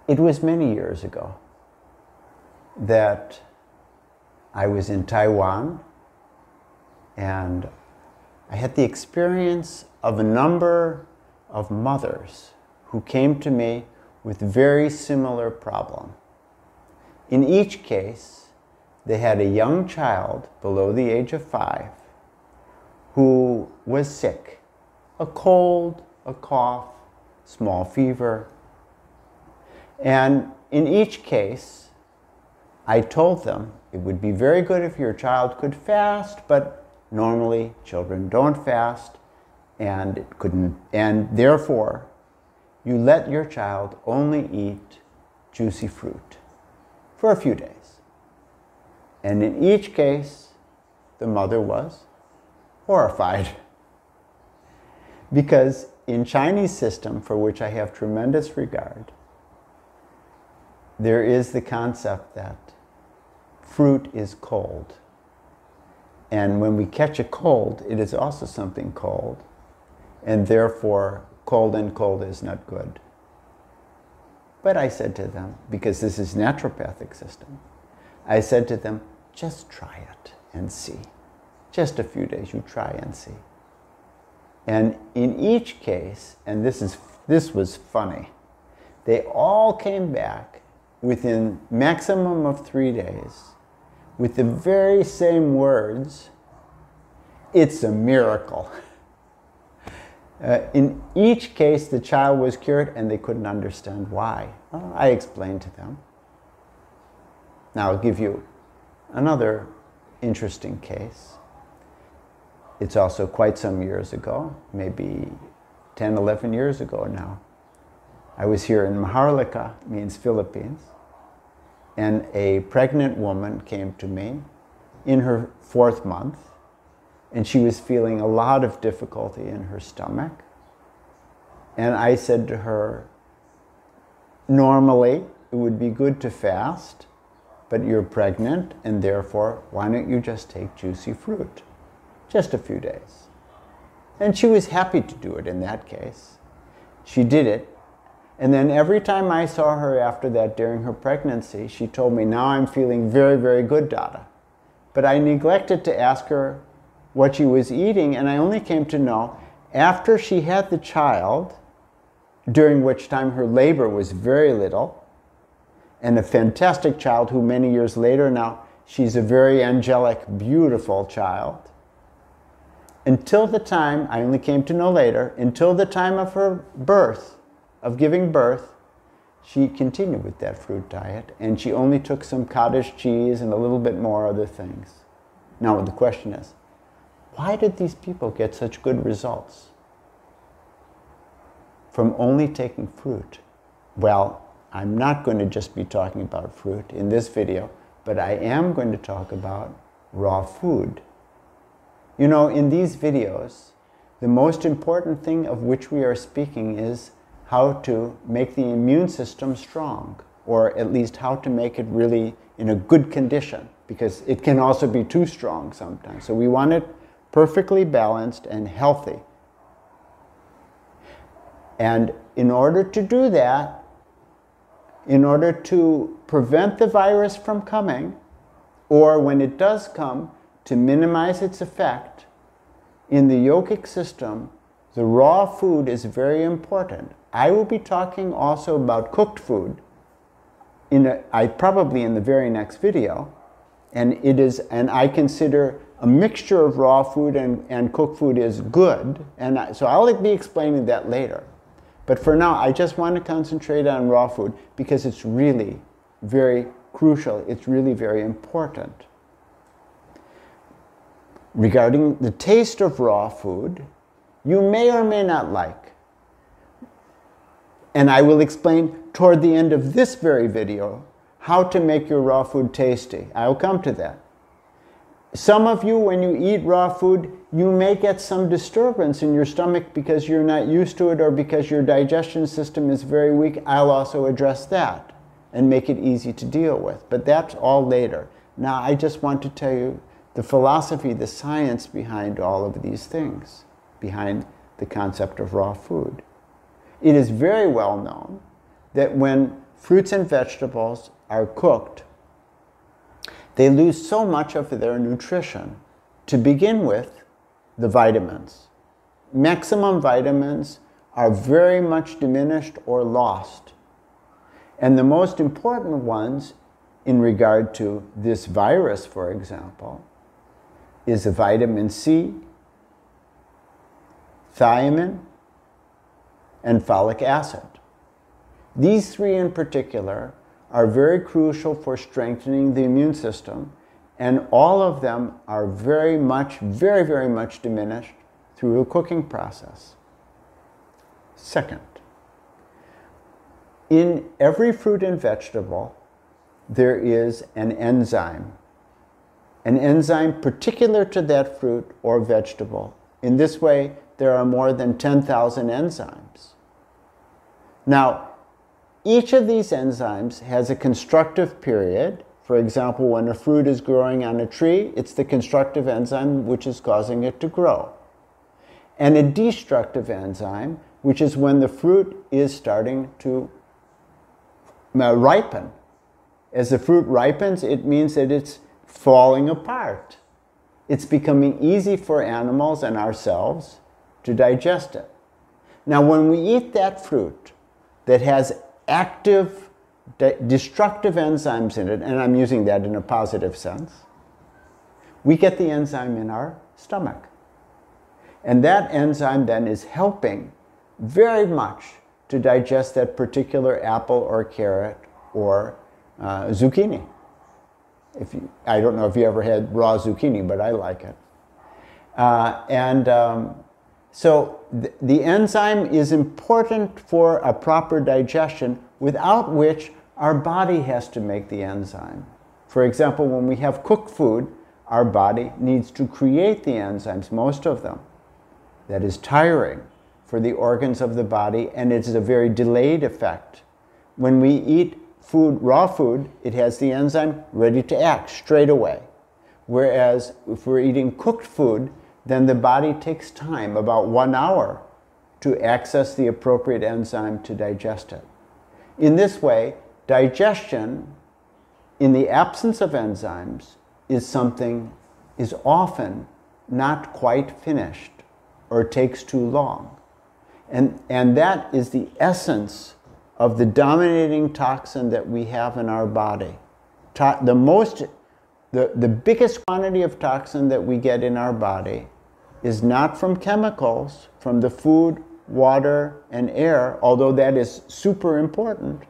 It was many years ago that I was in Taiwan, and I had the experience of a number of mothers who came to me with very similar problem. In each case, they had a young child below the age of 5 who was sick, a cold, a cough, small fever. And in each case, I told them it would be very good if your child could fast, but normally children don't fast, and therefore you let your child only eat juicy fruit for a few days. And in each case, the mother was horrified. Because in Chinese system, for which I have tremendous regard, there is the concept that fruit is cold. And when we catch a cold, it is also something cold. And therefore, cold and cold is not good. But I said to them, because this is naturopathic system, I said to them, just try it and see. Just a few days, you try and see. And in each case, and this was funny, they all came back within maximum of 3 days with the very same words, "It's a miracle." In each case, the child was cured and they couldn't understand why. Well, I explained to them. Now I'll give you another interesting case. It's also quite some years ago, maybe 10, 11 years ago now. I was here in Maharlika, means Philippines, and a pregnant woman came to me in her 4th month, and she was feeling a lot of difficulty in her stomach. And I said to her, normally it would be good to fast, but you're pregnant, and therefore, why don't you just take juicy fruit? Just a few days. And she was happy to do it in that case. She did it. And then every time I saw her after that during her pregnancy, she told me, now I'm feeling very, very good, Dada. But I neglected to ask her what she was eating, and I only came to know after she had the child, during which time her labor was very little, and a fantastic child who many years later now, she's a very angelic, beautiful child. Until the time, I only came to know later, until the time of her birth, of giving birth, she continued with that fruit diet, and she only took some cottage cheese and a little bit more other things. Now the question is, why did these people get such good results from only taking fruit? Well, I'm not going to just be talking about fruit in this video, but I am going to talk about raw food. You know, in these videos, the most important thing of which we are speaking is how to make the immune system strong, or at least how to make it really in a good condition, because it can also be too strong sometimes. So we want it perfectly balanced and healthy. And in order to do that, in order to prevent the virus from coming, or when it does come, to minimize its effect, in the yogic system, the raw food is very important. I will be talking also about cooked food, probably in the very next video, and I consider a mixture of raw food and cooked food is good, and so I'll be explaining that later. But for now, I just want to concentrate on raw food because it's really very crucial, it's really very important. Regarding the taste of raw food, you may or may not like. And I will explain toward the end of this very video how to make your raw food tasty. I'll come to that. Some of you, when you eat raw food, you may get some disturbance in your stomach because you're not used to it or because your digestion system is very weak. I'll also address that and make it easy to deal with. But that's all later. Now, I just want to tell you the philosophy, the science behind all of these things, behind the concept of raw food. It is very well known that when fruits and vegetables are cooked, they lose so much of their nutrition. To begin with, the vitamins. Maximum vitamins are very much diminished or lost. And the most important ones in regard to this virus, for example, is the vitamin C, thiamine, and folic acid. These three in particular are very crucial for strengthening the immune system, and all of them are very much diminished through a cooking process. Second, in every fruit and vegetable, there is an enzyme particular to that fruit or vegetable. In this way, there are more than 10,000 enzymes. Now, each of these enzymes has a constructive period. For example, when a fruit is growing on a tree, it's the constructive enzyme which is causing it to grow. And a destructive enzyme, which is when the fruit is starting to ripen. As the fruit ripens, it means that it's falling apart. It's becoming easy for animals and ourselves to digest it. Now, when we eat that fruit that has active destructive enzymes in it, and I'm using that in a positive sense, we get the enzyme in our stomach. And that enzyme then is helping very much to digest that particular apple or carrot or zucchini. I don't know if you ever had raw zucchini, but I like it. So the enzyme is important for a proper digestion, without which our body has to make the enzyme. For example, when we have cooked food, our body needs to create the enzymes, most of them. That is tiring for the organs of the body, and it's a very delayed effect. When we eat food, raw food, it has the enzyme ready to act straight away. Whereas if we're eating cooked food, then the body takes time, about 1 hour, to access the appropriate enzyme to digest it. In this way, digestion, in the absence of enzymes, is often not quite finished or takes too long. And that is the essence of the dominating toxin that we have in our body. The biggest quantity of toxin that we get in our body is not from chemicals, from the food, water, and air, although that is super important,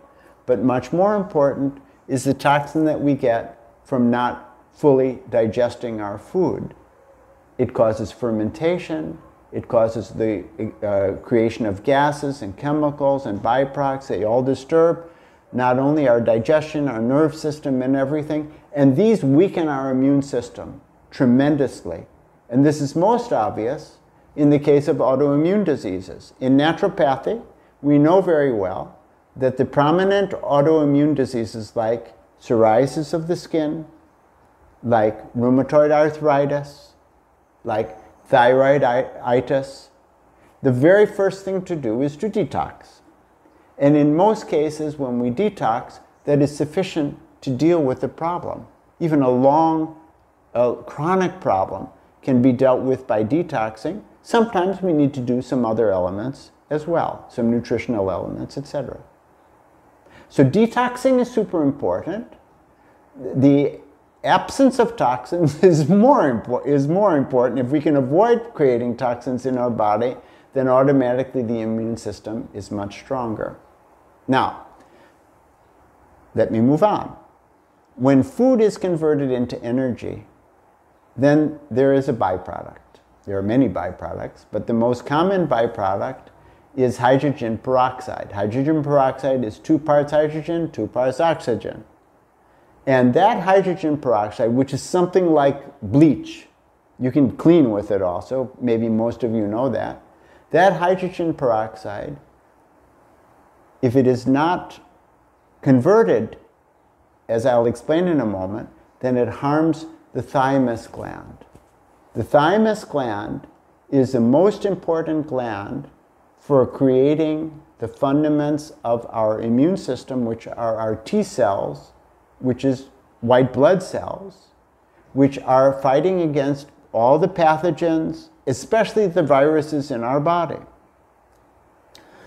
but much more important is the toxin that we get from not fully digesting our food. It causes fermentation, it causes the creation of gases and chemicals and byproducts. They all disturb not only our digestion, our nerve system, and everything, and these weaken our immune system tremendously. And this is most obvious in the case of autoimmune diseases. In naturopathy, we know very well that the prominent autoimmune diseases like psoriasis of the skin, like rheumatoid arthritis, like thyroiditis, the very first thing to do is to detox. And in most cases, when we detox, that is sufficient to deal with the problem. Even a chronic problem can be dealt with by detoxing. Sometimes we need to do some other elements as well, some nutritional elements, etc. So detoxing is super important. The absence of toxins is more important. If we can avoid creating toxins in our body, then automatically the immune system is much stronger. Now, let me move on. When food is converted into energy, then there is a byproduct. There are many byproducts, but the most common byproduct is hydrogen peroxide. Hydrogen peroxide is 2 parts hydrogen, 2 parts oxygen. And that hydrogen peroxide, which is something like bleach, you can clean with it also, maybe most of you know that. That hydrogen peroxide, if it is not converted, as I'll explain in a moment, then it harms the thymus gland. The thymus gland is the most important gland for creating the fundaments of our immune system, which are our T cells, which is white blood cells, which are fighting against all the pathogens, especially the viruses in our body.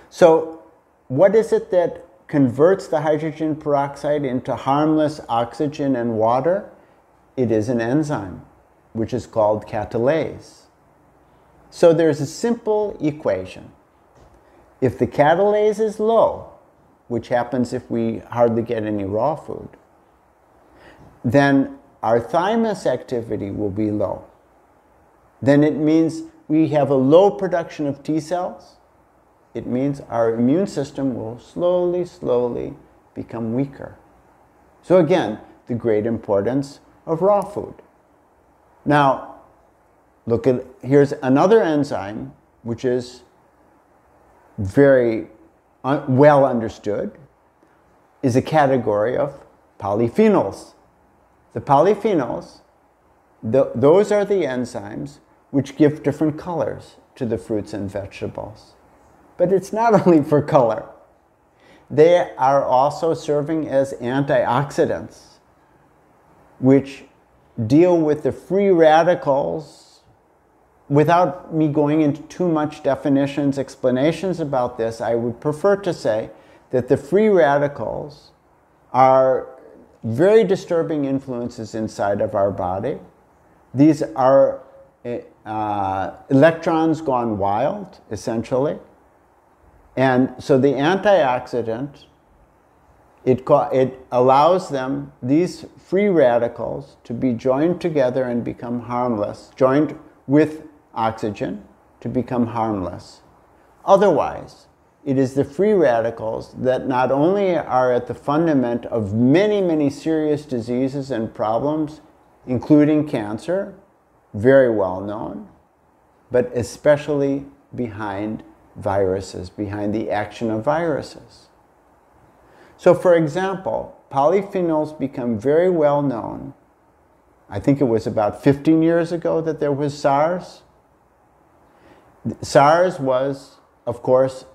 So what is it that converts the hydrogen peroxide into harmless oxygen and water? It is an enzyme, which is called catalase. So there's a simple equation. If the catalase is low, which happens if we hardly get any raw food, then our thymus activity will be low. Then it means we have a low production of T cells. It means our immune system will slowly become weaker. So again, the great importance of raw food. Now, here's another enzyme which is very well understood, is a category of polyphenols. The polyphenols, those are the enzymes which give different colors to the fruits and vegetables. But it's not only for color. They are also serving as antioxidants, which deal with the free radicals. Without me going into too much definitions, explanations about this, I would prefer to say that the free radicals are very disturbing influences inside of our body. These are electrons gone wild, essentially. And so the antioxidant, it allows them, these free radicals, to be joined together and become harmless, joined with oxygen to become harmless. Otherwise, it is the free radicals that not only are at the fundament of many serious diseases and problems, including cancer, very well known, but especially behind viruses, behind the action of viruses. So for example, polyphenols become very well known. I think it was about 15 years ago that there was SARS. SARS was, of course,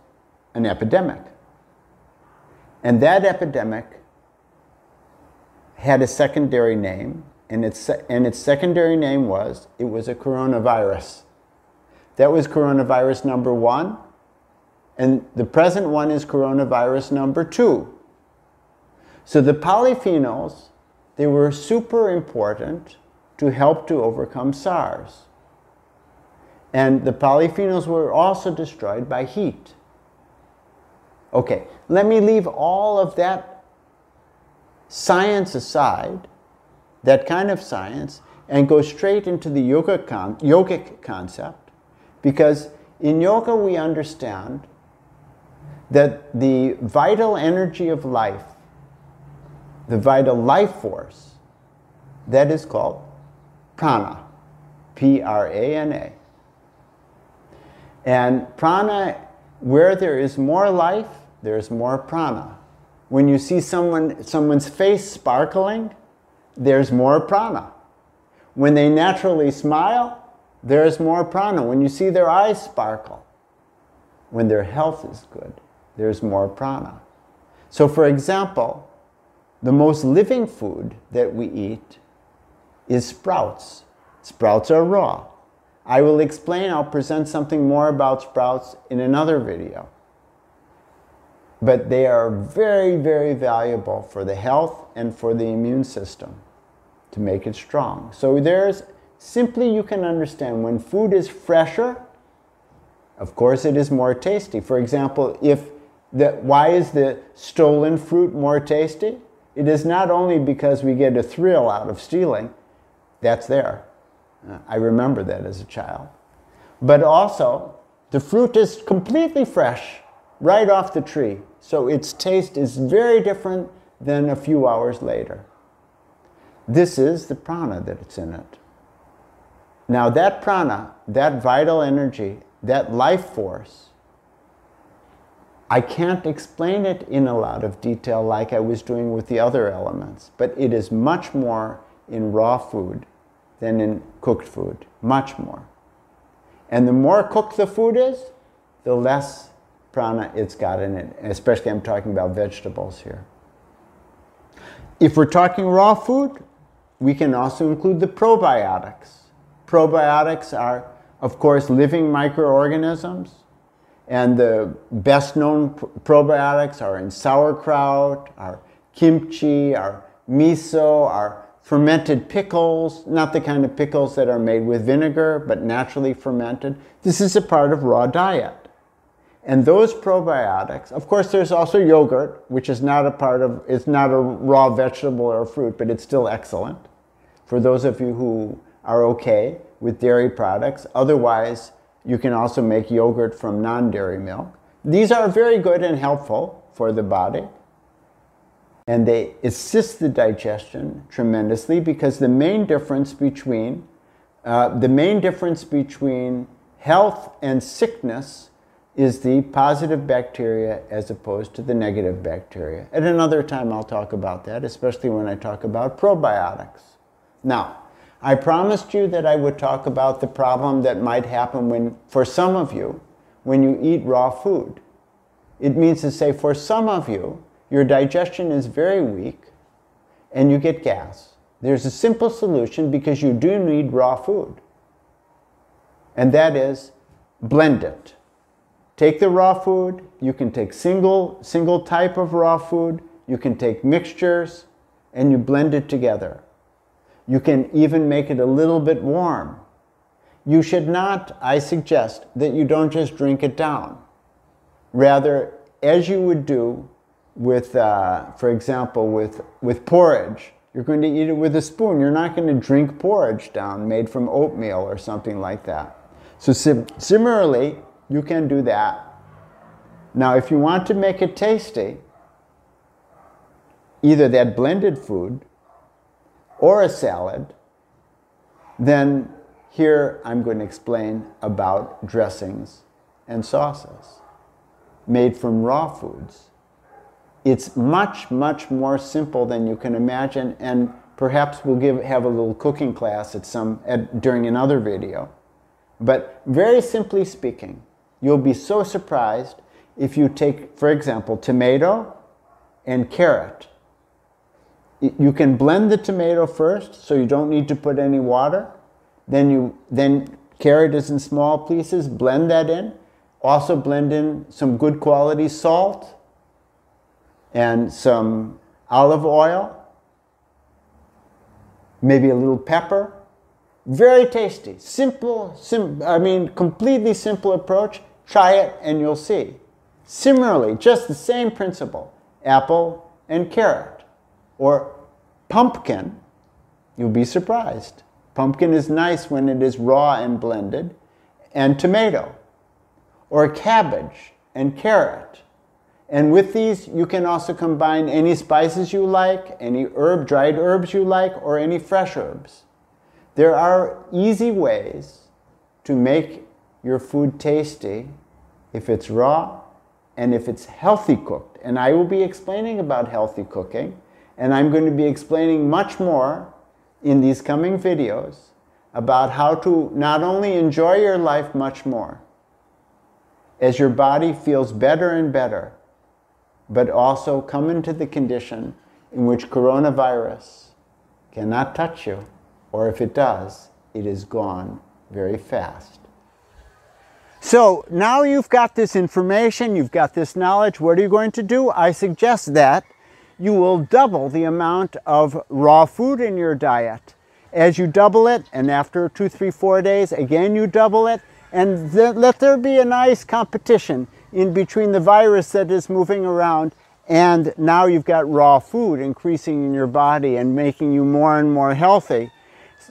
an epidemic. And that epidemic had a secondary name, and its secondary name was, it was a coronavirus. That was coronavirus number 1, and the present one is coronavirus number 2. So the polyphenols, they were super important to help to overcome SARS. And the polyphenols were also destroyed by heat. Okay, let me leave all of that science aside, that kind of science, and go straight into the yogic concept, because in yoga we understand that the vital energy of life, the vital life force, that is called prana, P-R-A-N-A. And prana, where there is more life, there is more prana. When you see someone's face sparkling, there's more prana. When they naturally smile, there's more prana. When you see their eyes sparkle, when their health is good, there's more prana. So for example, the most living food that we eat is sprouts. Sprouts are raw. I will explain, I'll present something more about sprouts in another video. But they are very valuable for the health and for the immune system to make it strong. So simply you can understand when food is fresher, of course it is more tasty. For example, why is the stolen fruit more tasty? It is not only because we get a thrill out of stealing, that's there. I remember that as a child. But also, the fruit is completely fresh, right off the tree. So its taste is very different than a few hours later. This is the prana that's in it. Now that prana, that vital energy, that life force, I can't explain it in a lot of detail like I was doing with the other elements, but it is much more in raw food than in cooked food, much more. And the more cooked the food is, the less prana it's got in it, especially I'm talking about vegetables here. If we're talking raw food, we can also include the probiotics. Probiotics are, of course, living microorganisms, and the best known probiotics are in sauerkraut, our kimchi, our miso, our fermented pickles, not the kind of pickles that are made with vinegar, but naturally fermented. This is a part of raw diet. And those probiotics, of course there's also yogurt, which is not a part of, it's not a raw vegetable or fruit, but it's still excellent for those of you who are okay with dairy products. Otherwise, you can also make yogurt from non-dairy milk. These are very good and helpful for the body. And they assist the digestion tremendously, because the main difference between health and sickness is the positive bacteria as opposed to the negative bacteria. At another time I'll talk about that, especially when I talk about probiotics. Now, I promised you that I would talk about the problem that might happen for some of you, when you eat raw food. It means to say, for some of you, your digestion is very weak and you get gas. There's a simple solution, because you do need raw food. And that is, blend it. Take the raw food, you can take single type of raw food, you can take mixtures, and you blend it together. You can even make it a little bit warm. You should not, I suggest, that you don't just drink it down. Rather, as you would do with, for example, with porridge, you're going to eat it with a spoon. You're not going to drink porridge down made from oatmeal or something like that. So similarly, you can do that. Now, if you want to make it tasty, either that blended food or a salad, then here I'm going to explain about dressings and sauces made from raw foods. It's much, much more simple than you can imagine, and perhaps we'll have a little cooking class during another video. But very simply speaking, you'll be so surprised if you take, for example, tomato and carrot. You can blend the tomato first, so you don't need to put any water. Then carrot is in small pieces, blend that in. Also blend in some good quality salt and some olive oil, maybe a little pepper. Very tasty, completely simple approach. Try it and you'll see. Similarly, just the same principle, apple and carrot, or pumpkin. You'll be surprised. Pumpkin is nice when it is raw and blended, and tomato, or cabbage and carrot. And with these, you can also combine any spices you like, any dried herbs you like, or any fresh herbs. There are easy ways to make your food tasty if it's raw and if it's healthy cooked. And I will be explaining about healthy cooking, and I'm going to be explaining much more in these coming videos about how to not only enjoy your life much more as your body feels better and better, but also come into the condition in which coronavirus cannot touch you. Or if it does, it is gone very fast. So now you've got this information, you've got this knowledge, what are you going to do? I suggest that you will double the amount of raw food in your diet. As you double it, and after 2, 3, 4 days, again you double it, and let there be a nice competition in between the virus that is moving around, and now you've got raw food increasing in your body and making you more and more healthy.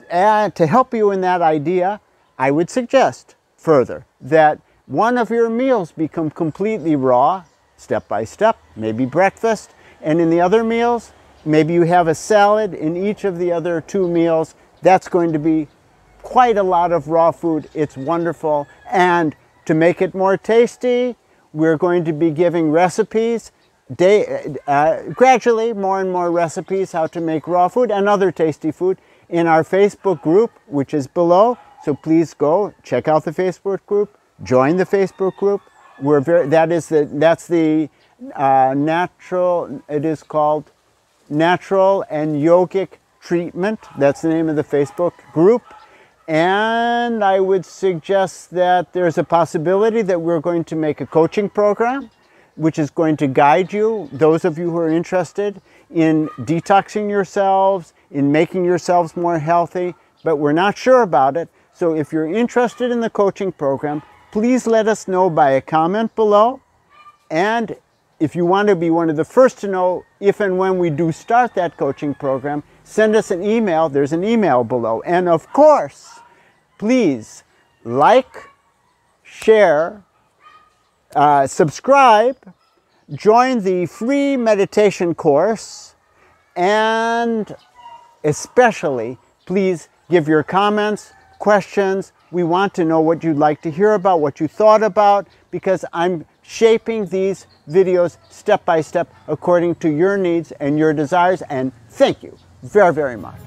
And to help you in that idea, I would suggest further that one of your meals become completely raw, step by step, maybe breakfast, and in the other meals, maybe you have a salad in each of the other 2 meals. That's going to be quite a lot of raw food. It's wonderful. And to make it more tasty, we're going to be giving recipes, gradually more and more recipes how to make raw food and other tasty food in our Facebook group, which is below. So please go check out the Facebook group, join the Facebook group, That's the natural. It is called Natural and Yogic Treatment. That's the name of the Facebook group. And I would suggest that there's a possibility that we're going to make a coaching program, which is going to guide you, those of you who are interested, in detoxing yourselves, in making yourselves more healthy, but we're not sure about it. So if you're interested in the coaching program, please let us know by a comment below. And if you want to be one of the first to know if and when we do start that coaching program, send us an email. There's an email below. And of course, please like, share, subscribe, join the free meditation course, and especially please give your comments, questions. We want to know what you'd like to hear about, what you thought about, because I'm shaping these videos step by step according to your needs and your desires. And thank you very, very much.